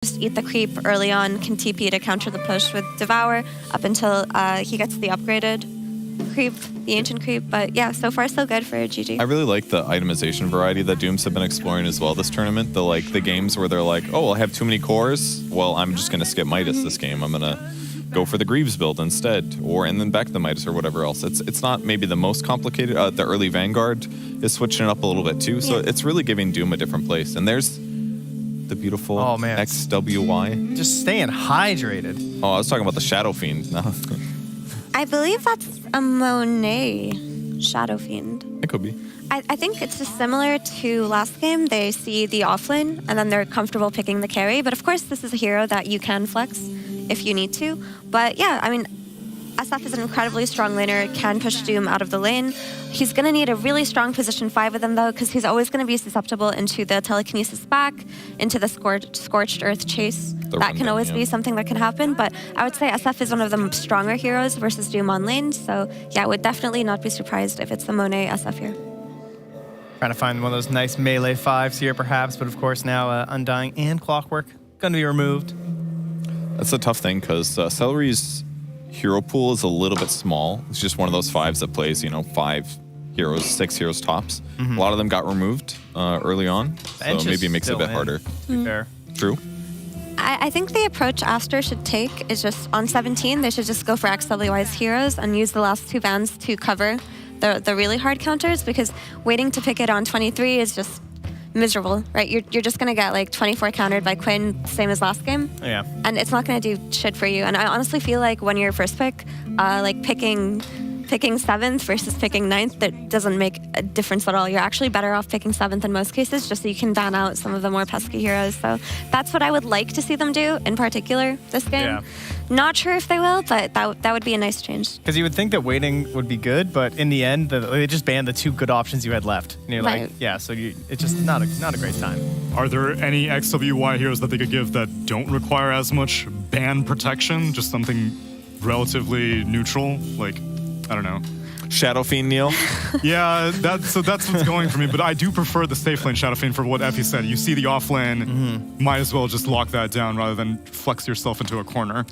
just eat the creep early on, can TP to counter the push with Devour up until he gets the upgraded creep, the ancient creep. But yeah, so far so good for GG. I really like the itemization variety that Dooms have been exploring as well this tournament. The games where they're like, oh, I have too many cores. Well, I'm just gonna skip Midas this game. I'm gonna go for the Greaves build instead, and then back to the Midas or whatever else. It's not maybe the most complicated. The early Vanguard is switching it up a little bit too, so it's really giving Doom a different place. And there's the beautiful XWY. Just staying hydrated. Oh, I was talking about the Shadow Fiend. No. I believe that's a Monet Shadow Fiend. It could be. I think it's just similar to last game. They see the offlane and then they're comfortable picking the carry. But of course, this is a hero that you can flex if you need to. But yeah, I mean, SF is an incredibly strong laner, can push Doom out of the lane. He's going to need a really strong position 5 of them, though, because he's always going to be susceptible into the telekinesis back, into the scorched earth chase. That can always be something that can happen. But I would say SF is one of the stronger heroes versus Doom on lane. So yeah, I would definitely not be surprised if it's the Monet SF here. Trying to find one of those nice melee 5s here, perhaps. But of course, now Undying and Clockwork going to be removed. That's a tough thing because Celery's hero pool is a little bit small. It's just one of those 5s that plays, 5 heroes, 6 heroes tops. A lot of them got removed early on, so maybe it makes it a bit harder. To be fair. True. I think the approach Aster should take is just on 17, they should just go for XWY's heroes and use the last 2 bans to cover the really hard counters, because waiting to pick it on 23 is just miserable, right? You're just gonna get like 24 countered by Quinn, same as last game. Yeah. And it's not gonna do shit for you. And I honestly feel like when you're first pick, like picking 7th versus picking 9th, that doesn't make a difference at all. You're actually better off picking 7th in most cases, just so you can ban out some of the more pesky heroes. So that's what I would like to see them do in particular this game. Yeah. Not sure if they will, but that would be a nice change. Because you would think that waiting would be good, but in the end, they just banned the 2 good options you had left. And you're like, yeah, so it's just not a great time. Are there any XWY heroes that they could give that don't require as much ban protection? Just something relatively neutral? Like, I don't know. Shadow Fiend, Neil. Yeah, that's what's going for me. But I do prefer the safe lane Shadow Fiend for what Effie said. You see the off lane, might as well just lock that down rather than flex yourself into a corner.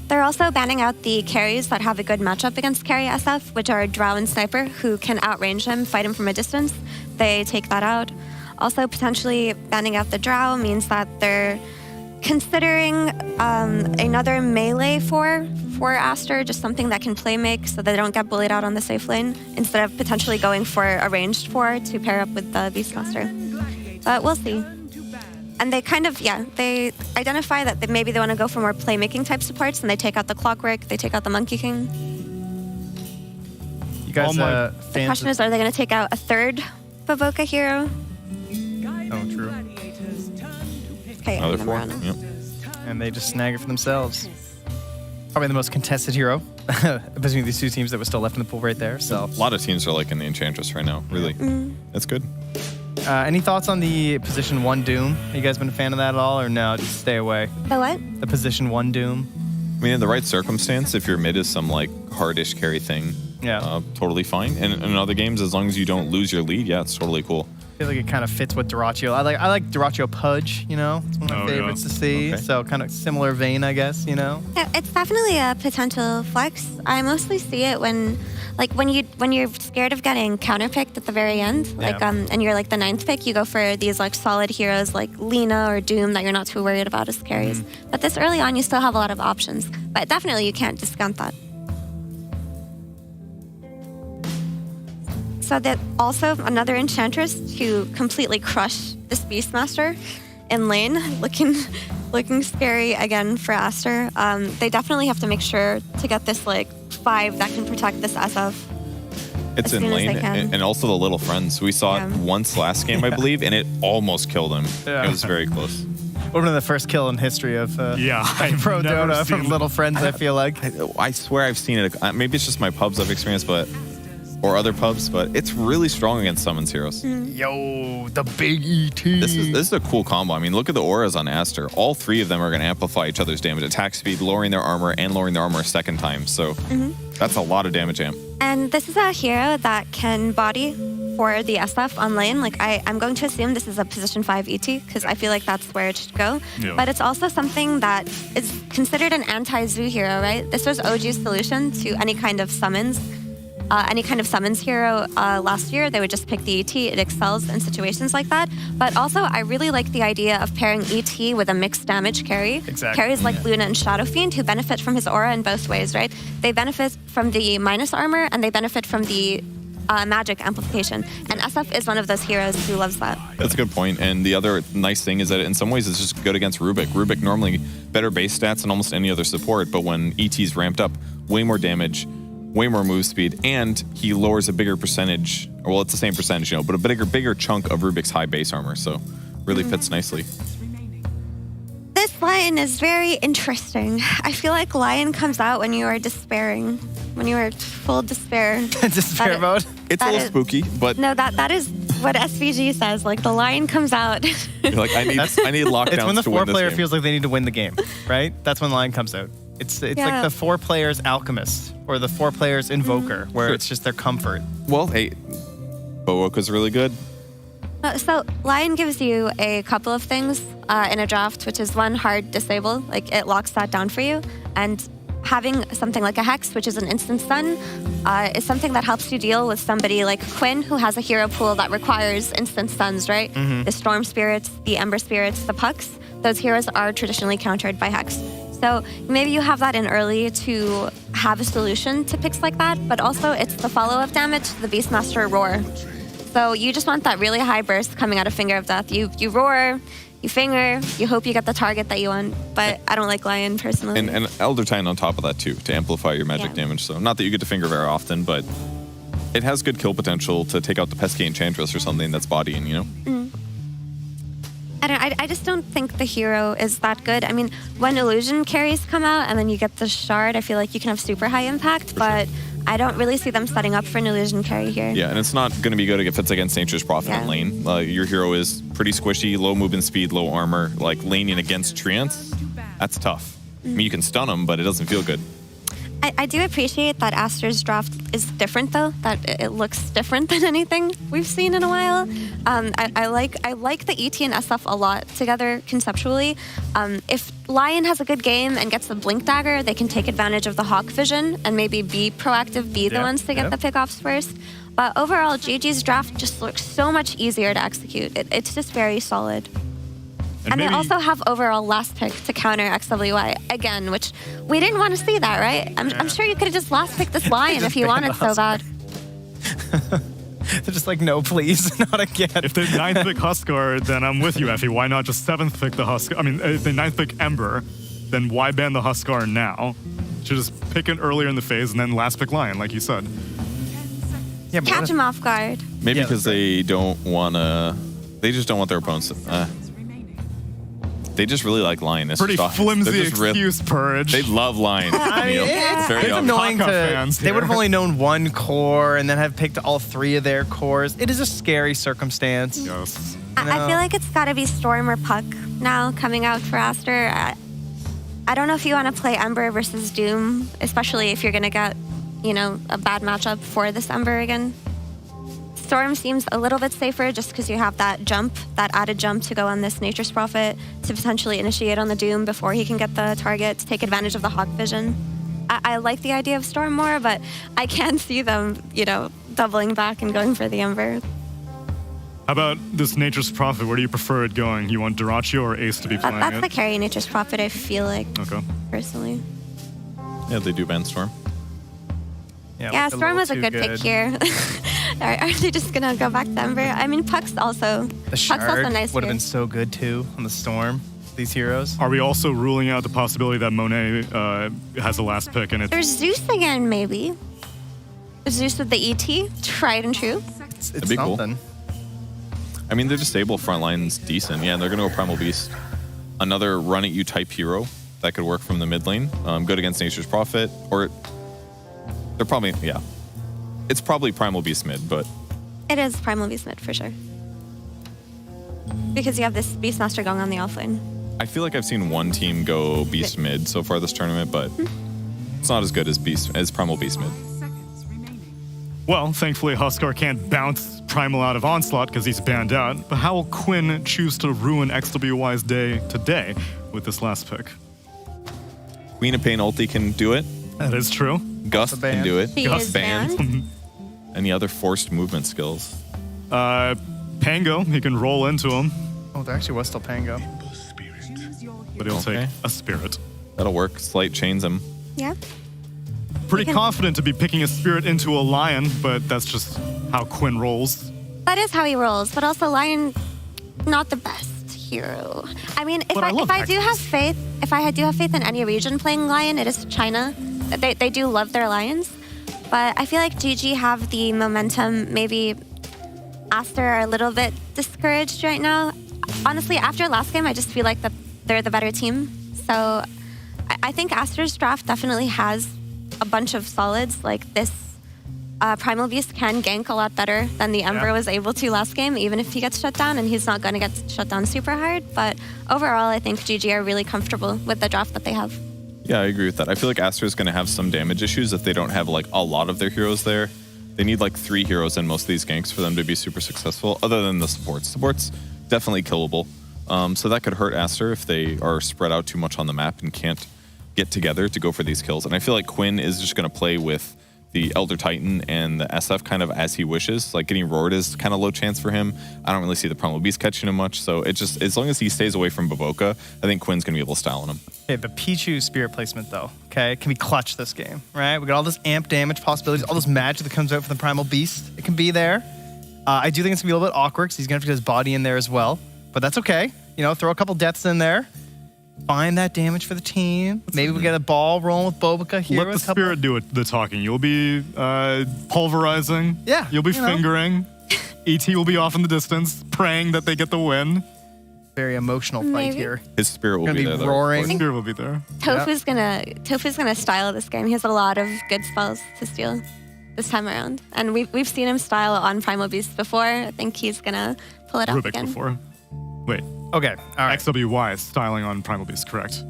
They're also banning out the carries that have a good matchup against carry SF, which are Drow and Sniper, who can outrange him, fight him from a distance. They take that out. Also, potentially banning out the Drow means that they're considering another melee for Aster, just something that can play make so they don't get bullied out on the safe lane, instead of potentially going for a ranged 4 to pair up with the Beastmaster. But we'll see. And they kind of, they identify that maybe they want to go for more playmaking type supports, and they take out the Clockwork, they take out the Monkey King. You guys, the question is, are they going to take out a 3rd Bavoka hero? Oh, true. Okay, Another 4. Yep. And they just snag it for themselves. Probably the most contested hero between these 2 teams that was still left in the pool right there. So A lot of teams are like in the Enchantress right now, really. That's good. Any thoughts on the position 1 Doom? Have you guys been a fan of that at all, or no, just stay away? The what? The position 1 Doom. I mean, in the right circumstance, if your mid is some like hardish carry thing, totally fine. And in other games, as long as you don't lose your lead, it's totally cool. I feel like it kind of fits with Duraccio. I like Duraccio Pudge, It's one of my favorites to see. Okay. So kind of similar vein, I guess, Yeah, it's definitely a potential flex. I mostly see it when you're scared of getting counterpicked at the very end, and you're like the 9th pick, you go for these like solid heroes like Lina or Doom that you're not too worried about as carries. But this early on, you still have a lot of options. But definitely, you can't discount that. So that also another Enchantress to completely crush this Beastmaster in lane, looking scary again for Aster. They definitely have to make sure to get this like 5 that can protect this SF. It's in lane, and also the little friends. We saw it once last game, I believe, and it almost killed him. It was very close. Would have been the first kill in history of Pro Dota from Little Friends, I feel like. I swear I've seen it. Maybe it's just my pubs I've experienced, or other pubs, but it's really strong against Summons heroes. Yo, the big ET. This is a cool combo. I mean, look at the auras on Aster. All 3 of them are going to amplify each other's damage. Attack speed, lowering their armor, and lowering their armor a 2nd time. So that's a lot of damage amp. And this is a hero that can body for the SF on lane. Like I'm going to assume this is a position 5 ET because I feel like that's where it should go. Yeah. But it's also something that is considered an anti-zoo hero, right? This was OG's solution to any kind of summons. Any kind of summons hero last year, they would just pick the ET. It excels in situations like that. But also, I really like the idea of pairing ET with a mixed damage carry. Exactly. Carries like Luna and Shadow Fiend who benefit from his aura in both ways, right? They benefit from the minus armor and they benefit from the magic amplification. And SF is one of those heroes who loves that. That's a good point. And the other nice thing is that in some ways it's just good against Rubik. Rubik normally better base stats than almost any other support, but when ET's ramped up, way more damage, way more move speed, and he lowers a bigger percentage, well, it's the same percentage, but a bigger chunk of Rubik's high base armor, so really fits nicely. This Lion is very interesting. I feel like Lion comes out when you are despairing, when you are full despair. Despair mode. It's a That little is- spooky, but No, that is what SVG says. Like the Lion comes out. you're like, I need lockdowns It's when the to win 4 this player game. feels like they need to win the game, right? That's when Lion comes out. It's Yeah. like the 4 players Alchemist or the 4 players Invoker, where Sure. it's just their comfort. Well, hey, Bowoka's really good. So Lion gives you a couple of things in a draft, which is one, hard disable, like it locks that down for you, and having something like a Hex, which is an instant stun, is something that helps you deal with somebody like Quinn, who has a hero pool that requires instant stuns, right? The Storm Spirits, the Ember Spirits, the Pucks, those heroes are traditionally countered by Hex. So maybe you have that in early to have a solution to picks like that, but also it's the follow-up damage, the Beastmaster Roar. So you just want that really high burst coming out of Finger of Death. You roar, you finger, you hope you get the target that you want, but I don't like Lion personally. And Elder Titan on top of that too, to amplify your magic Yeah. damage. So not that you get to finger very often, but it has good kill potential to take out the pesky Enchantress or something that's bodying, I just don't think the hero is that good. I mean, when illusion carries come out and then you get the shard, I feel like you can have super high impact, but I don't really see them setting up for an illusion carry here. Yeah, and it's not going to be good if it's against Nature's Prophet Yeah. in lane. Your hero is pretty squishy, low movement speed, low armor. Like laning against Treants, that's tough. I mean, you can stun them, but it doesn't feel good. I do appreciate that Aster's draft is different, though. That it looks different than anything we've seen in a while. I like the ET and SF a lot together conceptually. If Lion has a good game and gets the Blink Dagger, they can take advantage of the Hawk Vision and maybe be proactive, be the Yeah, ones to get yeah. the pickoffs first. But overall, GG's draft just looks so much easier to execute. It's just very solid. And they maybe- also have overall last pick to counter XWY again, which we didn't want to see that, right? I'm sure you could have just last picked this Lion if you wanted so bad. They're just like, no, please, not again. If they 9th pick Huskar, then I'm with you, Effie. Why not just 7th pick the Huskar? I mean, if they 9th pick Ember, then why ban the Huskar now? Should just pick it earlier in the phase and then last pick Lion, like you said. Yeah, but what Catch if- him off guard. Maybe Yeah, because that's they don't want to. They just don't want their opponents. They just really like Lion. It's Pretty just- flimsy they're just excuse, Purge. They love Lion. I mean, Neil. it's Very it's obvious. annoying to. Haka fans They would have here. only known one core and then have picked all 3 of their cores. It is a scary circumstance. Yes. I No. feel like it's got to be Storm or Puck now coming out for Aster. I don't know if you want to play Ember versus Doom, especially if you're going to get, a bad matchup for this Ember again. Storm seems a little bit safer just because you have that jump, that added jump to go on this Nature's Prophet to potentially initiate on the Doom before he can get the target to take advantage of the Hawk Vision. I like the idea of Storm more, but I can see them, doubling back and going for the Ember. How about this Nature's Prophet? Where do you prefer it going? You want Duraccio or Ace to be playing That's it? the carry Nature's Prophet, I feel like, Okay. personally. Yeah, they do ban Storm. Yeah, a Storm little was a too good pick here. Are they just gonna go back to Ember? I mean, Puck's also. The Puck's shard also nice would have here. been so good too on the Storm. These heroes. Are we also ruling out the possibility that Monet has the last pick and it's There's Zeus again, maybe. Zeus with the ET, tried and true. It's That'd be cool. something. I mean, they're just stable. Front line's decent. Yeah, they're going to go Primal Beast. Another run at you type hero that could work from the mid lane. Good against Nature's Prophet. Or they're probably, yeah. It's probably Primal Beast mid, but It is Primal Beast mid for sure. Because you have this Beastmaster going on the offlane. I feel like I've seen one team go Beast mid so far this tournament, but it's not as good as Primal Beast mid. Well, thankfully, Huskar can't bounce Primal out of Onslaught because he's banned out. But how will Quinn choose to ruin XWY's day today with this last pick? Queen of Pain ulti can do it. That is true. Gust can do it. He Gust is banned. banned. Any other forced movement skills? Pango, he can roll into him, Oh, there actually was still Pango. but he'll Okay. take a Spirit. That'll work. Slight chains him. Yeah. Pretty can- confident to be picking a Spirit into a Lion, but that's just how Quinn rolls. That is how he rolls, but also Lion, not the best hero. I mean, if But I love I do have Maximus. faith, if I do have faith in any region playing Lion, it is China. They do love their Lions, but I feel like GG have the momentum. Maybe Aster are a little bit discouraged right now. Honestly, after last game, I just feel like that they're the better team. So I think Aster's draft definitely has a bunch of solids. Like this Primal Beast can gank a lot better than the Ember was able to last game, even if he gets shut down, and he's not going to get shut down super hard. But overall, I think GG are really comfortable with the draft that they have. Yeah, I agree with that. I feel like Aster is going to have some damage issues if they don't have like a lot of their heroes there. They need like 3 heroes in most of these ganks for them to be super successful, other than the supports. Supports definitely killable. So that could hurt Aster if they are spread out too much on the map and can't get together to go for these kills. And I feel like Quinn is just going to play with the Elder Titan and the SF kind of as he wishes. Like getting roared is kind of low chance for him. I don't really see the Primal Beast catching him much. So it just, as long as he stays away from Baboka, I think Quinn's going to be able to style on him. Okay, the Pichu Spirit placement, though, okay, can be clutch this game, right? We got all this amp damage possibilities, all this magic that comes out from the Primal Beast. It can be there. I do think it's going to be a little bit awkward because he's going to have to get his body in there as well. But that's okay. You know, throw a couple deaths in there. Find that damage for the team. Maybe we get a ball rolling with Bobica here. Let the Spirit do it, the talking. You'll be pulverizing. Yeah, You'll be you know. fingering. ET will be off in the distance, praying that they get the win. Very emotional fight Maybe. here. His spirit will Gonna be be there, though. roaring. of course. Spirit will be there. Tofu's gonna style this game. He has a lot of good spells to steal this time around, and we've seen him style on Primal Beast before. I think he's gonna pull it off Rubik again. before. Wait, Okay, all right. XWY is styling on Primal Beast, correct?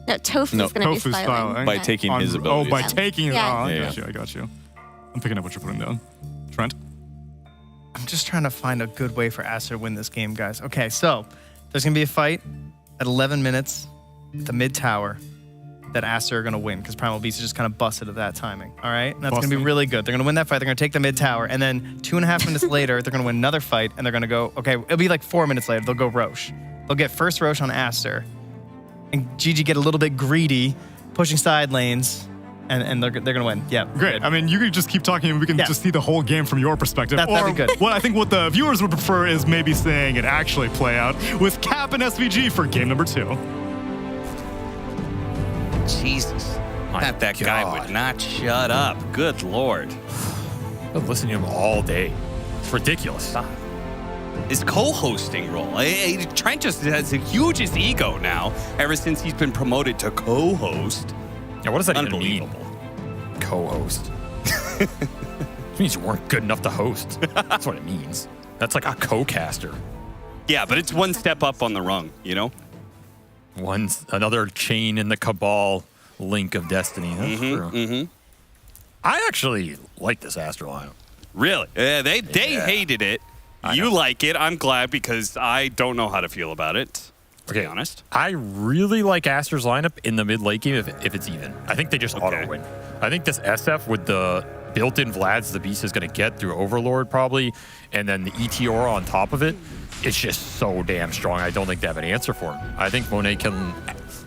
No, Tofu's No, gonna be Tofu's styling. styling. By taking On- his Oh, abilities. by taking it. Yeah. Oh, I Yeah, got you. I got you. I'm picking up what you're putting down. Trent? I'm just trying to find a good way for Aster to win this game, guys. Okay, so there's going to be a fight at 11 minutes at the mid tower that Aster are going to win because Primal Beast is just kind of busted at that timing. All right? And that's going to be Busting. really good. They're going to win that fight. They're going to take the mid tower. And then 2.5 minutes later, they're going to win another fight. And they're going to go, okay, it'll be like 4 minutes later. They'll go Roche. They'll get first Roche on Aster. And GG get a little bit greedy, pushing side lanes. And they're going to win. Yeah. Great. good. I mean, you could just keep talking and we can Yeah. just see the whole game from your perspective. That'd be good. What I think what the viewers would prefer is maybe saying it actually play out with Cap and SVG for game number 2. Jesus. My That guy God. would not shut up. Good Lord. I've been listening to him all day. It's ridiculous. His co-hosting role. Trent just has the hugest ego now ever since he's been promoted to co-host. Yeah, what does that even mean? Unbelievable. Co-host. It means you weren't good enough to host. That's what it means. That's like a co-caster. Yeah, but it's one step up on the rung, you know? Another chain in the cabal link of destiny. That's true. I actually like this Aster lineup. Really? They Yeah. hated it. I You know. like it. I'm glad because I don't know how to feel about it. To be honest. I really like Aster's lineup in the mid-late game if it's even. I think they just auto-win. I think this SF with the built-in Vlads the Beast is going to get through Overlord probably, and then the ET Aura on top of it, it's just so damn strong. I don't think they have an answer for him. I think Monet can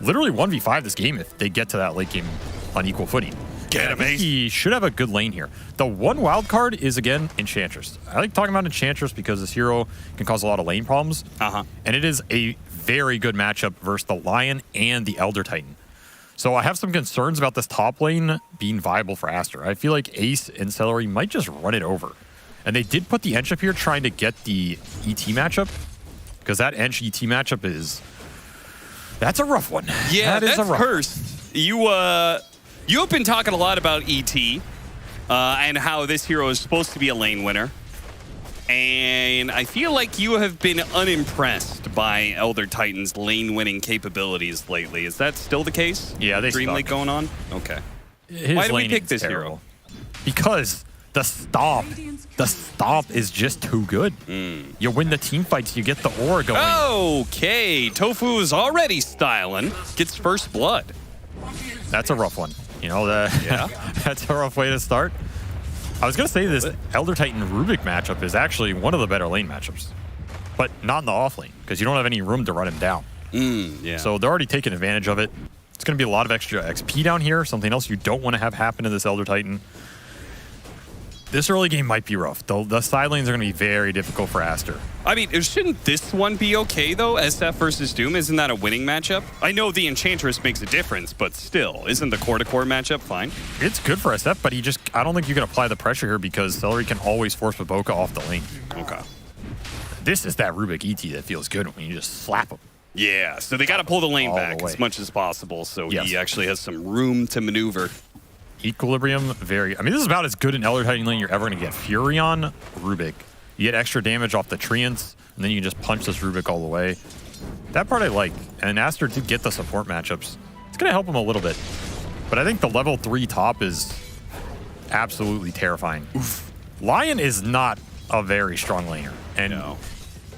literally 1v5 this game if they get to that late game on equal footing. Get I him, think Ace. he should have a good lane here. The one wild card is, again, Enchantress. I like talking about Enchantress because this hero can cause a lot of lane problems. And it is a very good matchup versus the Lion and the Elder Titan. So I have some concerns about this top lane being viable for Aster. I feel like Ace and Celery might just run it over. And they did put the Ench up here trying to get the ET matchup because that Ench ET matchup that's a rough one. Yeah, that is that's a rough cursed. You've been talking a lot about ET and how this hero is supposed to be a lane winner. And I feel like you have been unimpressed by Elder Titan's lane-winning capabilities lately. Is that still the case? Yeah, they Dreamleague suck. going on? Okay. His Why did we laning's pick this terrible. hero? Because The stomp is just too good. You win the team fights, you get the aura going. Okay, Tofu is already styling. Gets first blood. That's a rough one. You know, that's a rough way to start. I was going to say this Elder Titan Rubik matchup is actually one of the better lane matchups, but not in the off lane because you don't have any room to run him down. Yeah. So they're already taking advantage of it. It's going to be a lot of extra XP down here, something else you don't want to have happen to this Elder Titan. This early game might be rough. The side lanes are going to be very difficult for Aster. I mean, shouldn't this one be okay, though? SF versus Doom, isn't that a winning matchup? I know the Enchantress makes a difference, but still, isn't the core-to-core matchup fine? It's good for SF, but I don't think you can apply the pressure here because Celery can always force Baboka off the lane. Okay. This is that Rubik ET that feels good when you just slap him. Yeah, so they got to pull the lane All back the way. as much as possible, so Yes. he actually has some room to maneuver. Equilibrium, I mean, this is about as good an Elder Titan lane you're ever going to get. Fury on Rubik. You get extra damage off the Treants, and then you can just punch this Rubik all the way. That part I like. And Aster did get the support matchups. It's going to help him a little bit. But I think the level 3 top is absolutely terrifying. Oof. Lion is not a very strong laner. And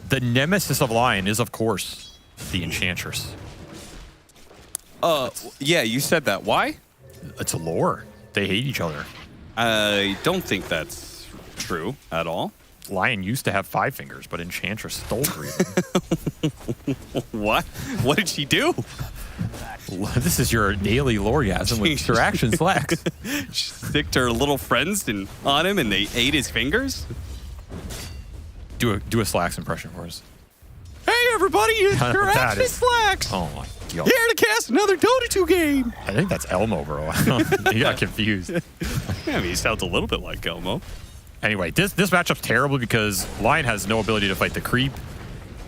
the nemesis of Lion is, of course, the Enchantress. Yeah, you said that. Why? It's lore. They hate each other. I don't think that's true at all. Lion used to have 5 fingers, but Enchantress stole 3 of them. What? What did she do? This is your daily loregasm with distraction slacks. She sticked her little friends on him and they ate his fingers? Do a slacks impression for us. Hey everybody, it's Distraction Slacks! Oh my god. Here to cast another Dota 2 game! I think that's Elmo, bro. You got confused. Yeah, I mean, he sounds a little bit like Elmo. Anyway, this matchup's terrible because Lion has no ability to fight the creep.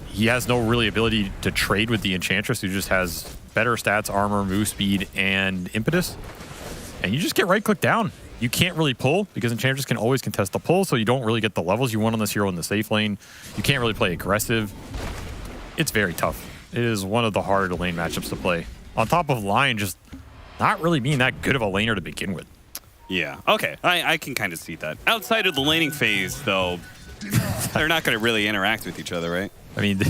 He has no really ability to trade with the Enchantress, who just has better stats, armor, move speed, and impetus. And you just get right-click down. You can't really pull because Enchantress can always contest the pull, so you don't really get the levels you want on this hero in the safe lane. You can't really play aggressive. It's very tough. It is one of the harder lane matchups to play. On top of Lion just not really being that good of a laner to begin with. Yeah, okay. I can kind of see that. Outside of the laning phase, though, they're not going to really interact with each other, right? I mean,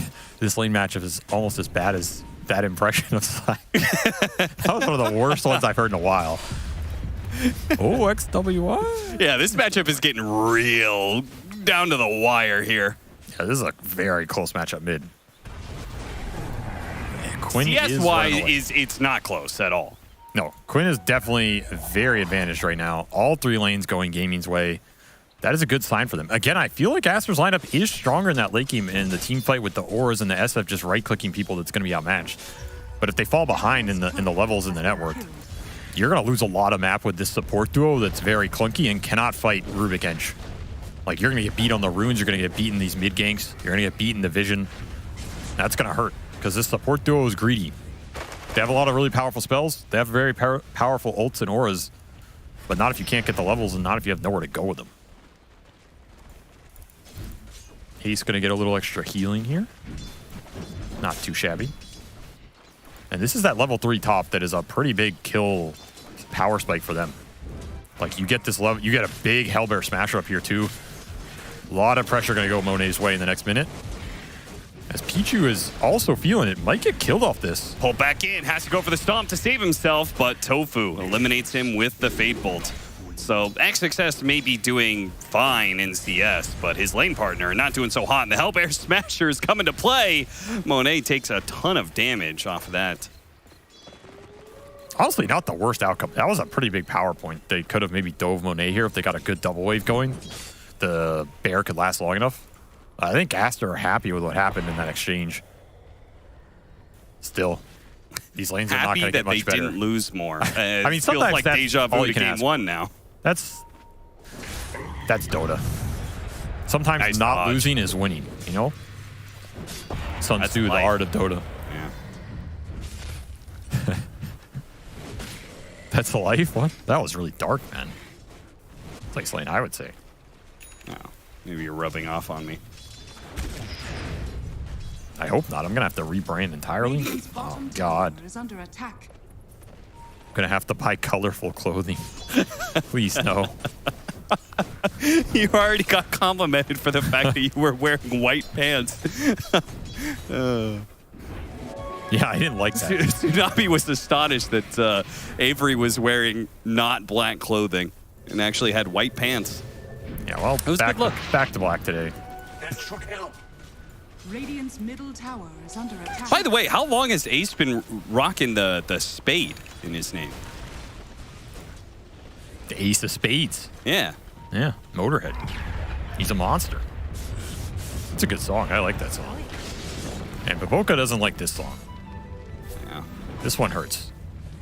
this lane matchup is almost as bad as that impression of Slack. That was one of the worst ones I've heard in a while. Oh, XWI? Yeah, this matchup is getting real down to the wire here. Yeah, this is a very close matchup mid. Quinn CS-wise, it's not close at all. No, Quinn is definitely very advantaged right now. All 3 lanes going Gaming's way. That is a good sign for them. Again, I feel like Aster's lineup is stronger in that late game in the team fight with the auras and the SF just right-clicking people that's going to be outmatched. But if they fall behind in the levels in the network, you're going to lose a lot of map with this support duo that's very clunky and cannot fight Rubik Ench. Like, you're going to get beat on the runes, you're going to get beat in these mid ganks, you're going to get beat in the vision. That's going to hurt because this support duo is greedy. They have a lot of really powerful spells. They have very powerful ults and auras, but not if you can't get the levels and not if you have nowhere to go with them. He's going to get a little extra healing here. Not too shabby. And this is that level 3 top that is a pretty big kill power spike for them. Like, you get this level, you get a big Hellbear Smasher up here too. A lot of pressure going to go Monet's way in the next minute. As Pichu is also feeling it, might get killed off this. Pull back in, has to go for the stomp to save himself, but Tofu eliminates him with the Fate Bolt. So XXS may be doing fine in CS, but his lane partner not doing so hot. And the Hellbear Smasher is coming to play. Monet takes a ton of damage off of that. Honestly, not the worst outcome. That was a pretty big power point. They could have maybe dove Monet here if they got a good double wave going. The bear could last long enough. I think Aster are happy with what happened in that exchange. Still, these lanes are not going to get much better. Happy that they didn't lose more. I mean, it feels sometimes like that's deja all vu you to can game ask. 1 now. That's Dota. Sometimes Nice not dodge. losing is winning, you know? Sun That's Tzu, the life. art of Dota. Yeah. That's life? What? That was really dark, man. It's like something I would say. Oh, maybe you're rubbing off on me. I hope not. I'm going to have to rebrand entirely. Oh, God. Is under attack. I'm going to have to buy colorful clothing. Please, no. You already got complimented for the fact that you were wearing white pants. Yeah, I didn't like that. Tsunami was astonished that Avery was wearing not black clothing and actually had white pants. Yeah, well, was back, good look. back to black today. Radiant's middle tower is under attack. By the way, how long has Ace been rocking the spade in his name? The Ace of Spades. Yeah. Yeah, Motorhead. He's a monster. It's a good song. I like that song. And Baboka doesn't like this song. Yeah. This one hurts.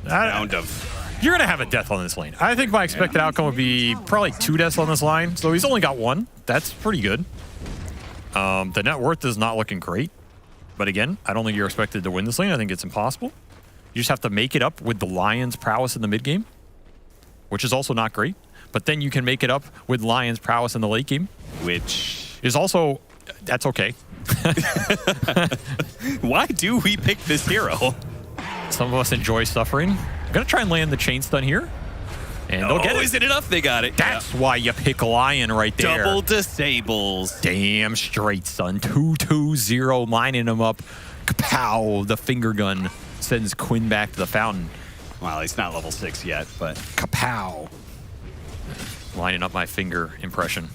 Round of. You're going to have a death on this lane. I think my expected outcome would be probably 2 deaths on this line. So he's only got 1. That's pretty good. The net worth is not looking great. But again, I don't think you're expected to win this lane. I think it's impossible. You just have to make it up with the Lion's prowess in the mid game, which is also not great. But then you can make it up with Lion's prowess in the late game, Which is also, that's okay. Why do we pick this hero? Some of us enjoy suffering. I'm going to try and land the chain stun here. And they'll get it. Is it enough? They got it. That's why you pick Lion right there. Double disables. Damn straight, son. 2-2-0, lining him up. Kapow, the finger gun sends Quinn back to the fountain. Well, he's not level 6 yet, but Kapow. Lining up my finger impression.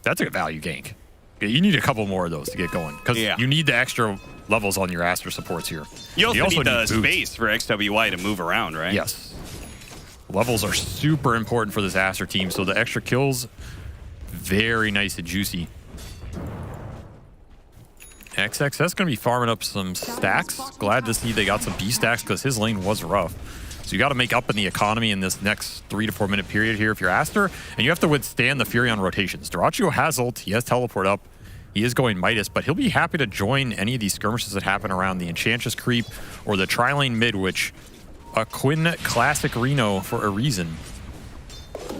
That's a value gank. Yeah, you need a couple more of those to get going, because you need the extra levels on your Aster supports here. You also need the boots. space for XWY to move around, right? Yes. Levels are super important for this Aster team, so the extra kills, very nice and juicy. XXS going to be farming up some stacks. Glad to see they got some B stacks because his lane was rough. So you got to make up in the economy in this next 3 to 4 minute period here if you're Aster, and you have to withstand the Furion rotations. Dyrachio has ult, he has teleport up, he is going Midas, but he'll be happy to join any of these skirmishes that happen around the Enchantress creep or the tri-lane mid, which a Quinn classic Reno for a reason.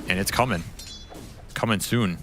And it's coming. Coming soon.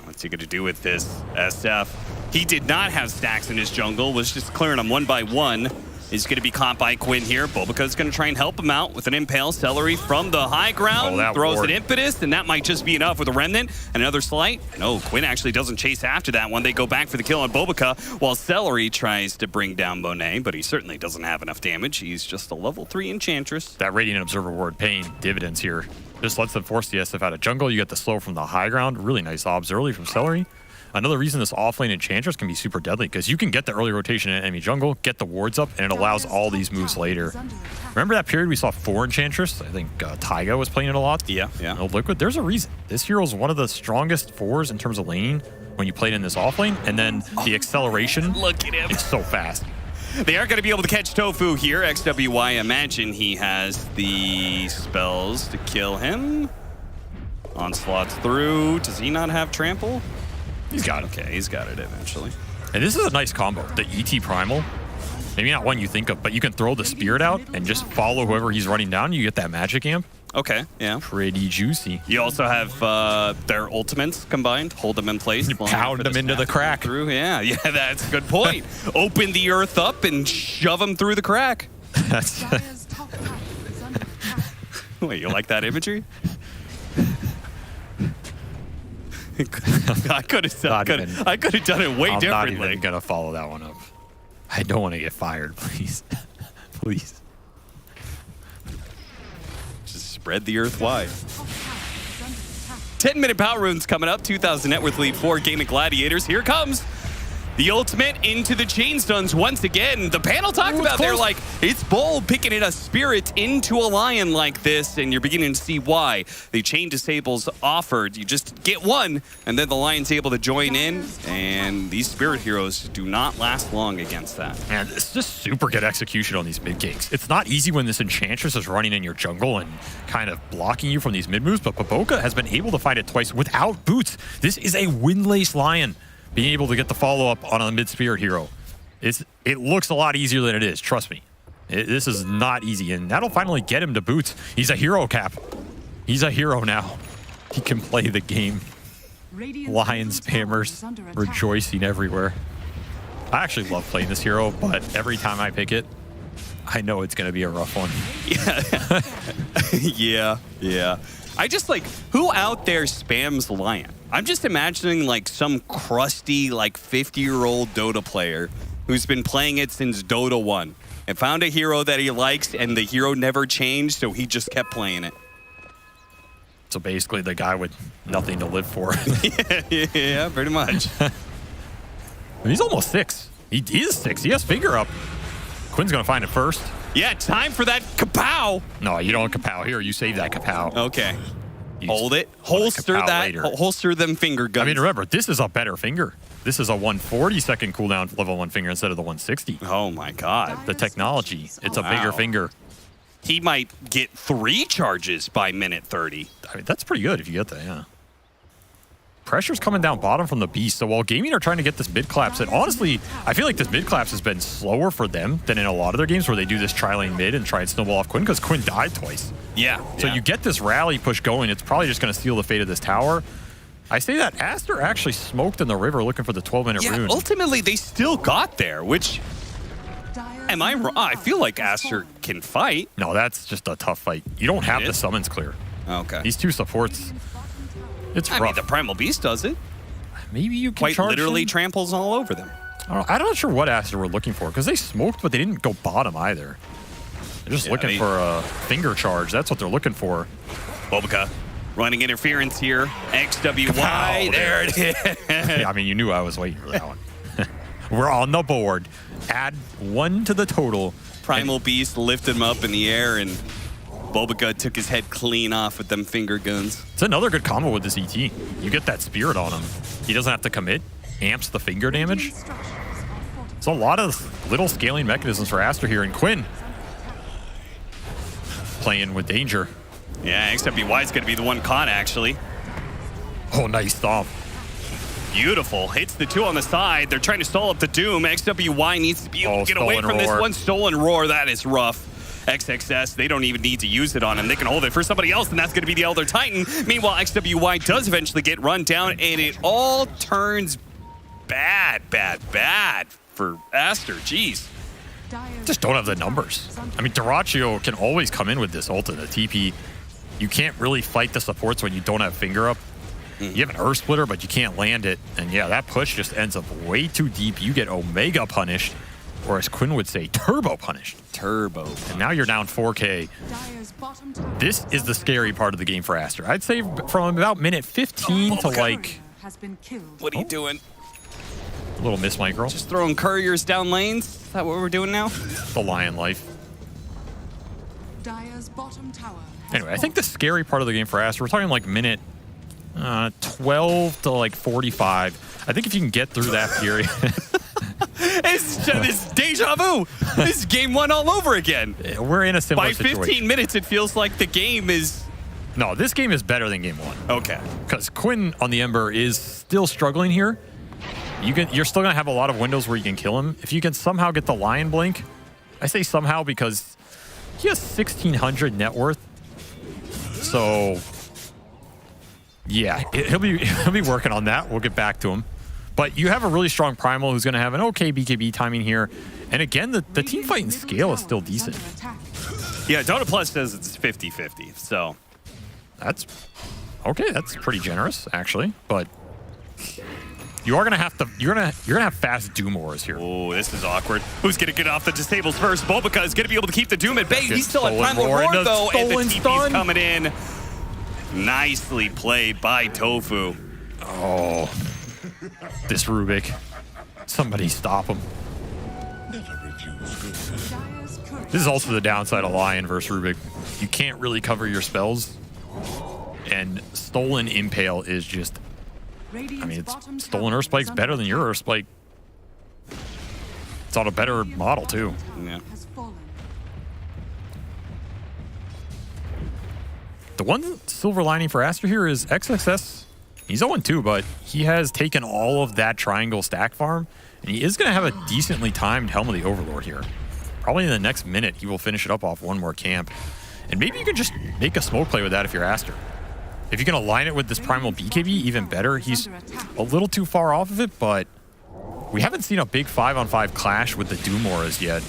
What's he going to do with this SF? He did not have stacks in his jungle, was just clearing them one by one. He's going to be caught by Quinn here. Bulbaca's going to try and help him out with an Impale. Celery from the high ground, throws an Impetus, and that might just be enough with a Remnant and another Slight. No, Quinn actually doesn't chase after that one. They go back for the kill on Bulbaca, while Celery tries to bring down Monet, but he certainly doesn't have enough damage. He's just a level 3 Enchantress. That Radiant Observer Ward paying dividends here. Just lets them force the SF out of jungle. You get the slow from the high ground. Really nice obs early from Celery. Another reason this offlane Enchantress can be super deadly, because you can get the early rotation in enemy jungle, get the wards up, and it allows all these moves later. Remember that period we saw 4 Enchantress? I think Taiga was playing it a lot. Yeah. No Liquid. There's a reason. This hero is one of the strongest 4s in terms of laning when you played in this offlane, and then the acceleration. Look at him. It's so fast. They aren't going to be able to catch Tofu here. XWY, imagine he has the spells to kill him. Onslaught's through. Does he not have trample? He's got it. Okay, he's got it eventually. And this is a nice combo. The ET Primal, maybe not one you think of, but you can throw the Spirit out and just follow whoever he's running down. You get that Magic Amp. Okay, yeah. Pretty juicy. You also have their ultimates combined. Hold them in place. You pound them into the crack. Through. Yeah, that's a good point. Open the earth up and shove them through the crack. That's Wait, you like that imagery? I could have done it way I'm differently. not even gonna follow that one up. I don't want to get fired, please. Please. Just spread the earth wide. 10-minute power runes coming up. 2,000 net worth lead for Gaimin Gladiators. Here comes the ultimate into the chain stuns once again. The panel talked about they're like, it's bold picking in a spirit into a lion like this, and you're beginning to see why. The chain disables offered. You just get one, and then the lion's able to join in, and these spirit heroes do not last long against that. Man, it's just super good execution on these mid ganks. It's not easy when this Enchantress is running in your jungle and kind of blocking you from these mid moves, but Baboka has been able to fight it twice without boots. This is a windlace lion. Being able to get the follow-up on a mid-spirit hero. It looks a lot easier than it is, trust me. This is not easy, and that'll finally get him to boots. He's a hero, Cap. He's a hero now. He can play the game. Lion spammers rejoicing everywhere. I actually love playing this hero, but every time I pick it, I know it's going to be a rough one. Yeah. I just like, who out there spams Lion? I'm just imagining like some crusty, like 50-year-old Dota player who's been playing it since Dota 1 and found a hero that he likes, and the hero never changed, so he just kept playing it. So basically the guy with nothing to live for. Yeah, pretty much. He's almost 6. He is 6. He has finger up. Quinn's going to find it first. Yeah, time for that kapow. No, you don't kapow. Here, you save that kapow. Okay. You Hold it. Holster that. Holster them finger guns. I mean, remember, this is a better finger. This is a 140-second cooldown level 1 finger instead of the 160. Oh, my God. The technology. It's a bigger finger. He might get 3 charges by minute 30. I mean, that's pretty good if you get that, yeah. Pressure's coming down bottom from the Beast. So while Gaimin are trying to get this mid collapse, and honestly, I feel like this mid collapse has been slower for them than in a lot of their games where they do this tri-lane mid and try and snowball off Quinn, because Quinn died twice. Yeah. So you get this rally push going, it's probably just going to seal the fate of this tower. I say that Aster actually smoked in the river looking for the 12-minute rune. Ultimately, they still got there, which... Am I wrong? I feel like Aster can fight. No, that's just a tough fight. You don't have the summons clear. Okay. These 2 supports, it's rough. I mean, the Primal Beast does it. Maybe you can quite charge literally him? tramples all over them. I'm not sure what Aster were looking for, because they smoked, but they didn't go bottom either. They're just looking for a finger charge. That's what they're looking for. Bobica running interference here. XWY. Kapow, there it is. Yeah, I mean, you knew I was waiting for that one. We're on the board. Add 1 to the total. Primal Beast lifted him up in the air, and Bobica took his head clean off with them finger guns. It's another good combo with this ET. You get that spirit on him. He doesn't have to commit. Amps the finger damage. It's a lot of little scaling mechanisms for Aster here. And Quinn playing with danger. Yeah, XWY is going to be the one caught, actually. Oh, nice stomp. Beautiful. Hits the 2 on the side. They're trying to stall up the Doom. XWY needs to be able to get away from this one. Stolen Roar. That is rough. XXS, they don't even need to use it on him. They can hold it for somebody else, and that's going to be the Elder Titan. Meanwhile, XWY does eventually get run down, and it all turns bad for Aster. Jeez. Just don't have the numbers. I mean, Dyrachyo can always come in with this ult and a TP. You can't really fight the supports when you don't have finger up. You have an Earth Splitter, but you can't land it. And yeah, that push just ends up way too deep. You get Omega punished, or as Quinn would say, turbo punished. Turbo. And now you're down 4K. This is the scary part of the game for Aster. I'd say from about minute 15 to like... What are you doing? A little miss micro. Just throwing couriers down lanes? Is that what we're doing now? The Lion life. Anyway, I think the scary part of the game for Aster, we're talking like minute 12 to like 45. I think if you can get through that period... It's deja vu. This is game 1 all over again. We're in a similar situation. By 15 minutes, it feels like the game is... No, this game is better than game 1. Okay. Because Quinn on the Ember is still struggling here. You're still going to have a lot of windows where you can kill him. If you can somehow get the Lion Blink, I say somehow because he has 1,600 net worth. So, yeah, he'll be working on that. We'll get back to him. But you have a really strong Primal who's going to have an okay BKB timing here. And again, the team fight and scale is still decent. Yeah, Dota Plus says it's 50-50, so. That's okay. That's pretty generous, actually. But you are going to have to, you're going to have fast Doom Auras here. Oh, this is awkward. Who's going to get off the disables first? Bobica is going to be able to keep the Doom at bay. He's still at Primal Roar, though, and the TP's coming in. Nicely played by Tofu. Oh. This Rubik. Somebody stop him. This is also the downside of Lion versus Rubik. You can't really cover your spells. And Stolen Impale is just... I mean, it's Stolen Earth Spike's better than your Earth Spike. It's on a better model, too. Yeah. The one silver lining for Aster here is XXS. He's 0-2, but he has taken all of that triangle stack farm, and he is going to have a decently timed Helm of the Overlord here. Probably in the next minute, he will finish it up off one more camp. And maybe you can just make a smoke play with that if you're Aster. If you can align it with this Primal BKB, even better. He's a little too far off of it, but we haven't seen a big 5-on-5 clash with the Doom Auras yet.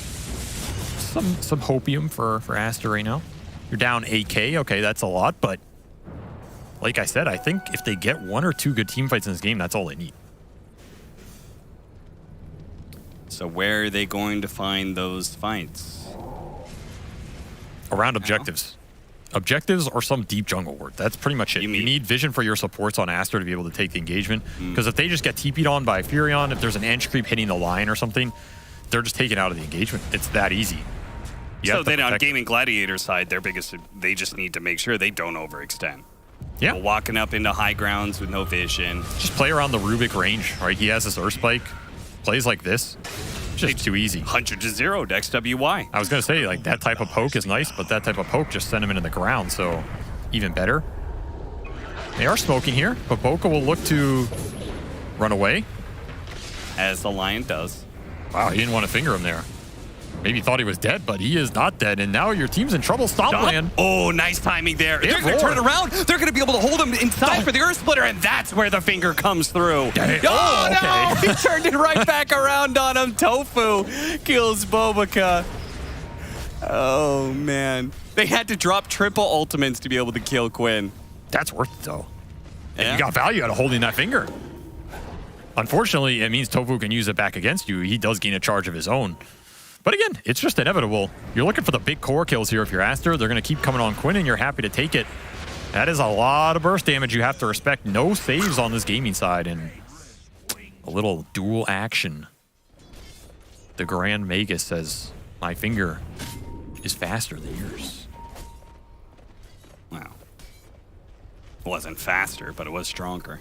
some hopium for Aster right now. You're down 8K. Okay, that's a lot, but like I said, I think if they get 1 or 2 good team fights in this game, that's all they need. So where are they going to find those fights? Around objectives. Objectives or some deep jungle work. That's pretty much it. You need vision for your supports on Aster to be able to take the engagement. Because if they just get TP'd on by Furion, if there's an edge creep hitting the line or something, they're just taken out of the engagement. It's that easy. So then on Gaimin Gladiators side, they just need to make sure they don't overextend. Yeah. Walking up into high grounds with no vision. Just play around the Rubik range, right? He has this Earth Spike. Plays like this. Just too easy. 100-0 to XWY. I was going to say, like, that type of poke is nice, but that type of poke just sent him into the ground, so even better. They are smoking here, but Boca will look to run away. As the Lion does. Wow, he didn't want to finger him there. Maybe he thought he was dead, but he is not dead, and now your team's in trouble. Stop land. Oh, nice timing there. They're going to turn around. They're going to be able to hold him inside for the Earth Splitter, and that's where the finger comes through. Oh, no! He turned it right back around on him. Tofu kills Bobica. Oh, man. They had to drop triple ultimates to be able to kill Quinn. That's worth it, though. Yeah. And you got value out of holding that finger. Unfortunately, it means Tofu can use it back against you. He does gain a charge of his own. But again, it's just inevitable. You're looking for the big core kills here if you're Aster. They're going to keep coming on Quinn, and you're happy to take it. That is a lot of burst damage you have to respect. No saves on this gaming side, and a little dual action. The Grand Magus says, my finger is faster than yours. Wow. It wasn't faster, but it was stronger.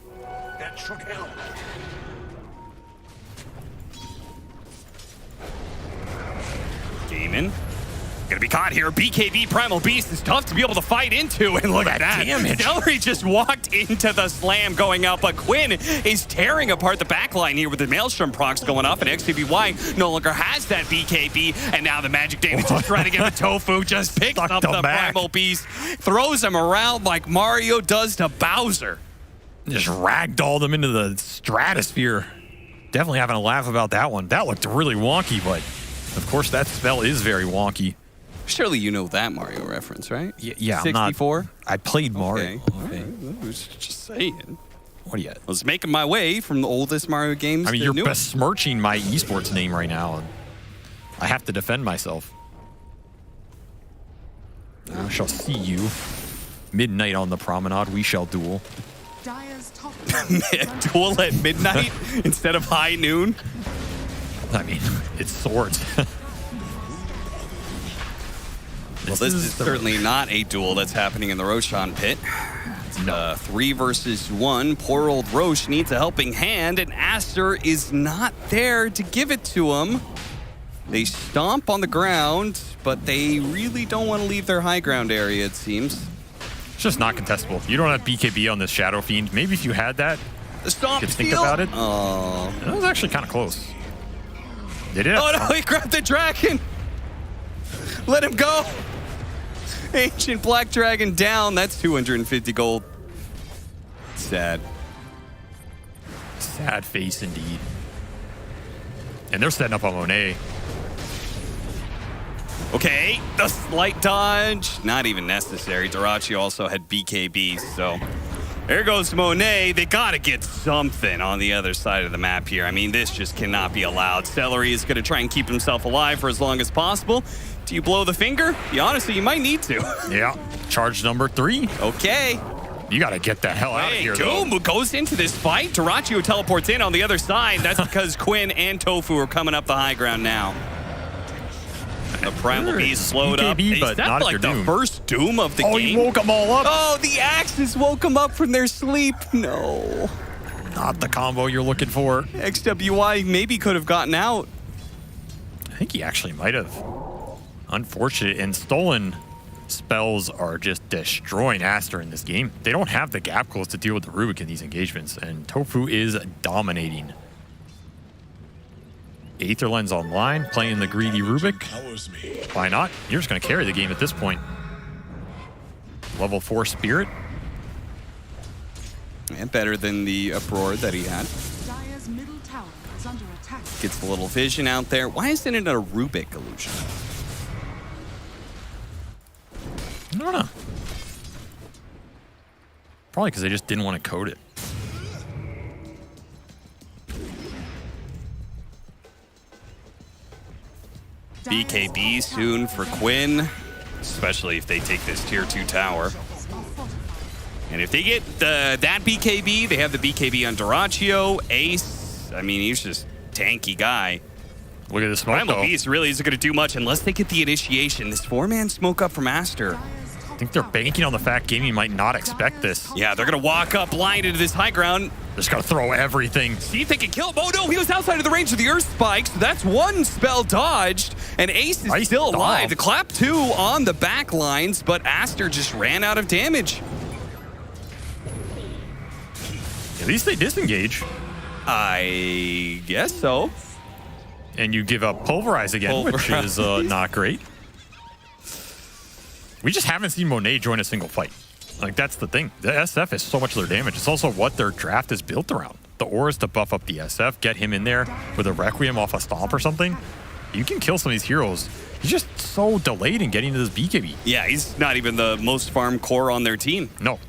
Gaimin. Gonna be caught here. BKB Primal Beast is tough to be able to fight into, and look at that. Damage. Celery just walked into the slam going out, but Quinn is tearing apart the backline here with the Maelstrom procs going off, and XWY no longer has that BKB, and now the magic damage is trying to get the Tofu, just picks up the Primal Beast, throws him around like Mario does to Bowser. Just ragdolled him into the stratosphere. Definitely having a laugh about that one. That looked really wonky, but of course that spell is very wonky. Surely you know that Mario reference, right? Yeah, 64? I played Mario. Okay. I was just saying. What are you? I was making my way from the oldest Mario games. I mean, to you're new besmirching my esports name right now, and I have to defend myself. I shall see you. Midnight on the promenade, we shall duel. Dire's top duel at midnight instead of high noon. I mean, it's swords. Well, this is certainly not a duel that's happening in the Roshan pit. It's 3 versus 1. Poor old Roche needs a helping hand, and Aster is not there to give it to him. They stomp on the ground, but they really don't want to leave their high ground area, it seems. It's just not contestable. You don't have BKB on this Shadow Fiend. Maybe if you had that, the stomp you could think about it. Oh. That was actually kind of close. They did. Oh, no, he grabbed the dragon. Let him go. Ancient Black Dragon down. That's 250 gold. Sad. Sad face indeed. And they're setting up on Monet. Okay, the slight dodge. Not even necessary. Darachi also had BKB, so there goes Monet. They got to get something on the other side of the map here. I mean, this just cannot be allowed. Celery is going to try and keep himself alive for as long as possible. Do you blow the finger? Honestly, you might need to. Yeah. Charge number 3. Okay. You got to get the hell out of here, Doom though. goes into this fight. Darachi teleports in on the other side. That's because Quinn and Tofu are coming up the high ground now. The Primal Beast slowed up. BKB, Is but that not if like you're the Doom. first Doom of the game? Oh, he woke them all up. Oh, the axes woke them up from their sleep. No. Not the combo you're looking for. XWY maybe could have gotten out. I think he actually might have. Unfortunate. And stolen spells are just destroying Aster in this game. They don't have the gap close to deal with the Rubik in these engagements, and Tofu is dominating. Aether Lens online, playing the greedy Rubik. Why not? You're just going to carry the game at this point. Level 4 Spirit. And better than the uproar that he had. Dire's middle tower is under attack. Gets a little vision out there. Why isn't it a Rubik illusion? I don't know. Probably because they just didn't want to code it. BKB soon for Quinn, especially if they take this tier 2 tower. And if they get that BKB, they have the BKB on Dyrachyo, Ace. I mean, he's just tanky guy. Look at this smoke, Primal though. Beast really isn't going to do much unless they get the initiation. This 4-man smoke up from Aster. I think they're banking on the fact Gaimin might not expect this. Yeah, they're going to walk up blind into this high ground. Just gotta throw everything. See if they can kill him. Oh no, he was outside of the range of the Earth Spike, so that's one spell dodged. And Ace is still alive. The clap 2 on the back lines, but Aster just ran out of damage. At least they disengage. I guess so. And you give up Pulverize again, which is not great. We just haven't seen Monet join a single fight. Like, that's the thing. The SF is so much of their damage. It's also what their draft is built around. The aura is to buff up the SF, get him in there with a Requiem off a stomp or something. You can kill some of these heroes. He's just so delayed in getting to this BKB. Yeah, he's not even the most farm core on their team. No.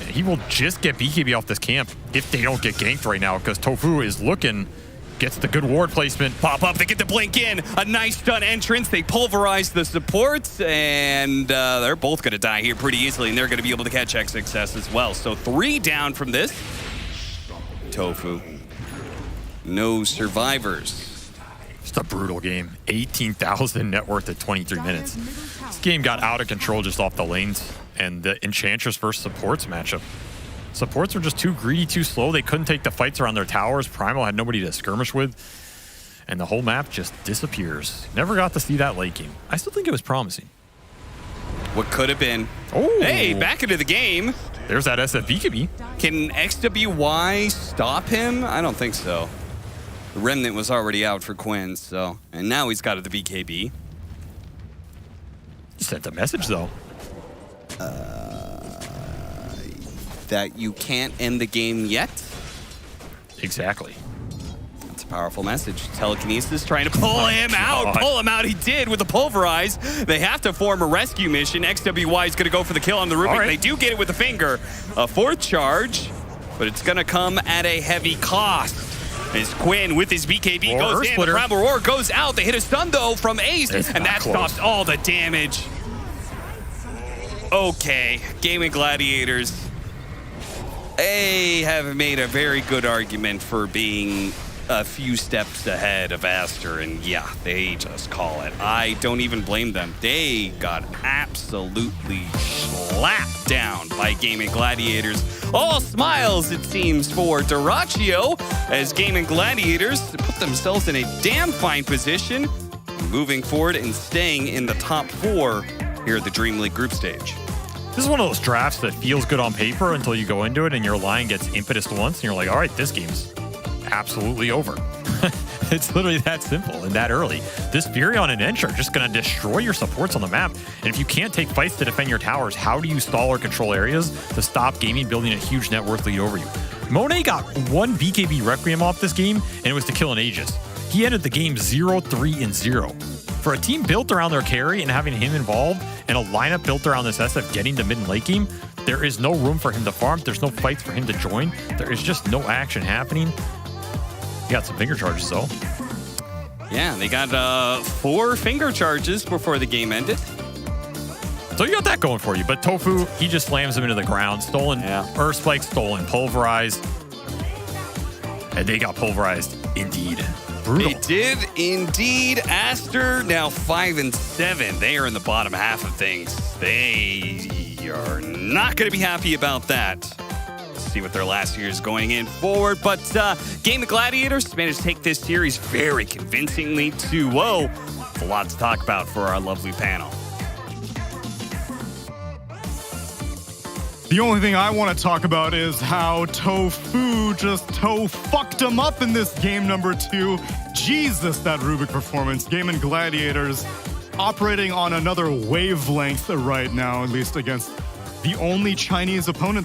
He will just get BKB off this camp if they don't get ganked right now, because Tofu is looking, gets the good ward placement. Pop up, they get the blink in. A nice stun entrance. They pulverize the supports, and they're both going to die here pretty easily, and they're going to be able to catch XXS as well. So 3 down from this. Tofu. No survivors. Just a brutal game. 18,000 net worth at 23 minutes. This game got out of control just off the lanes, and the Enchantress versus supports matchup. Supports were just too greedy, too slow. They couldn't take the fights around their towers. Primal had nobody to skirmish with. And the whole map just disappears. Never got to see that late game. I still think it was promising. What could have been. Oh, Hey, back into the game. There's that SF BKB. Can XWY stop him? I don't think so. The Remnant was already out for Quinn, so. And now he's got the BKB. He sent a message, though. That you can't end the game yet. Exactly. That's a powerful message. Telekinesis trying to pull him out. Pull him out. He did with the Pulverize. They have to form a rescue mission. XWY is going to go for the kill on the Rubik. Right. They do get it with the finger. A 4th charge, but it's going to come at a heavy cost. As Quinn with his BKB goes in. The Primal Roar goes out. They hit a stun, though, from Ace, and that stops all the damage. Okay, Gaimin Gladiators. They have made a very good argument for being a few steps ahead of Aster, and yeah, they just call it. I don't even blame them. They got absolutely slapped down by Gaimin Gladiators. All smiles, it seems, for Dyrachyo, as Gaimin Gladiators put themselves in a damn fine position, moving forward and staying in the top 4 here at the Dreamleague group stage. This is one of those drafts that feels good on paper until you go into it and your line gets impetus once and you're like, all right, this game's absolutely over. It's literally that simple and that early. This Furion and Ench are just going to destroy your supports on the map. And if you can't take fights to defend your towers, how do you stall or control areas to stop Gaimin building a huge net worth lead over you? Monet got 1 BKB Requiem off this game, and it was to kill an Aegis. He ended the game 0-3-0. For a team built around their carry and having him involved, and a lineup built around this SF getting to mid and late game, there is no room for him to farm. There's no fights for him to join. There is just no action happening. He got some finger charges, though. Yeah, they got 4 finger charges before the game ended. So you got that going for you. But Tofu, he just slams him into the ground. Stolen Earth Spike, stolen Pulverized. And they got pulverized indeed. Brutal. They did indeed. Aster now 5-7. They are in the bottom half of things. They are not going to be happy about that. Let's see what their last year is going in forward. But Gaimin Gladiators managed to take this series very convincingly 2-0. A lot to talk about for our lovely panel. The only thing I want to talk about is how Tofu just fucked him up in this game number 2. Jesus, that Rubik performance. Gaimin Gladiators operating on another wavelength right now, at least against the only Chinese opponent